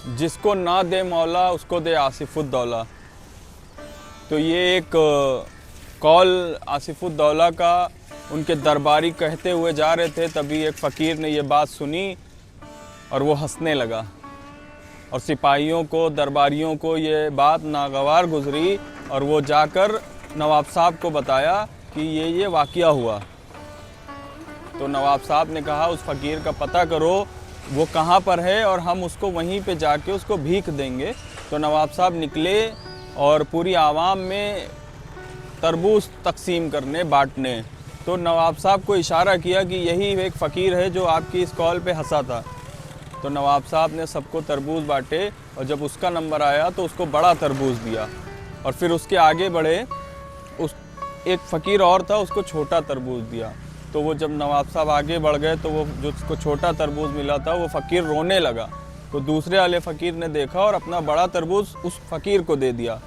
जिसको ना दे मौला उसको दे आसिफुद्दौला। तो ये एक कौल आसिफुद्दौला का उनके दरबारी कहते हुए जा रहे थे, तभी एक फ़कीर ने ये बात सुनी और वो हंसने लगा। और सिपाहियों को, दरबारियों को ये बात नागवार गुजरी और वो जाकर नवाब साहब को बताया कि ये वाक़या हुआ। तो नवाब साहब ने कहा उस फ़कीर का पता करो, वो कहाँ पर है और हम उसको वहीं पे जाके उसको भीख देंगे। तो नवाब साहब निकले और पूरी आवाम में तरबूज तकसीम करने, बांटने। तो नवाब साहब को इशारा किया कि यही एक फ़कीर है जो आपकी इस कॉल पे हंसा था। तो नवाब साहब ने सबको तरबूज बांटे और जब उसका नंबर आया तो उसको बड़ा तरबूज दिया। और फिर उसके आगे बढ़े, उस एक फ़कीर और था, उसको छोटा तरबूज दिया। तो वो जब नवाब साहब आगे बढ़ गए तो वो जो उसको छोटा तरबूज मिला था वो फ़कीर रोने लगा। तो दूसरे वाले फ़कीर ने देखा और अपना बड़ा तरबूज उस फ़कीर को दे दिया।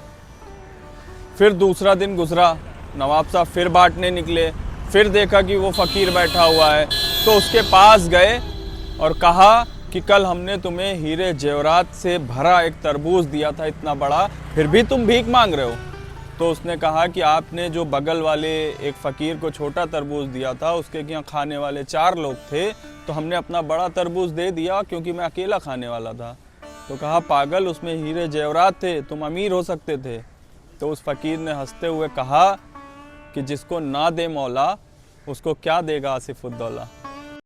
फिर दूसरा दिन गुजरा, नवाब साहब फिर बांटने निकले, फिर देखा कि वो फ़कीर बैठा हुआ है। तो उसके पास गए और कहा कि कल हमने तुम्हें हीरे जेवरात से भरा एक तरबूज दिया था इतना बड़ा, फिर भी तुम भीख मांग रहे हो। तो उसने कहा कि आपने जो बगल वाले एक फ़कीर को छोटा तरबूज दिया था, उसके यहाँ खाने वाले 4 लोग थे, तो हमने अपना बड़ा तरबूज दे दिया क्योंकि मैं अकेला खाने वाला था। तो कहा पागल, उसमें हीरे जेवरात थे, तुम अमीर हो सकते थे। तो उस फ़कीर ने हंसते हुए कहा कि जिसको ना दे मौला उसको क्या देगा आसिफुद्दौला।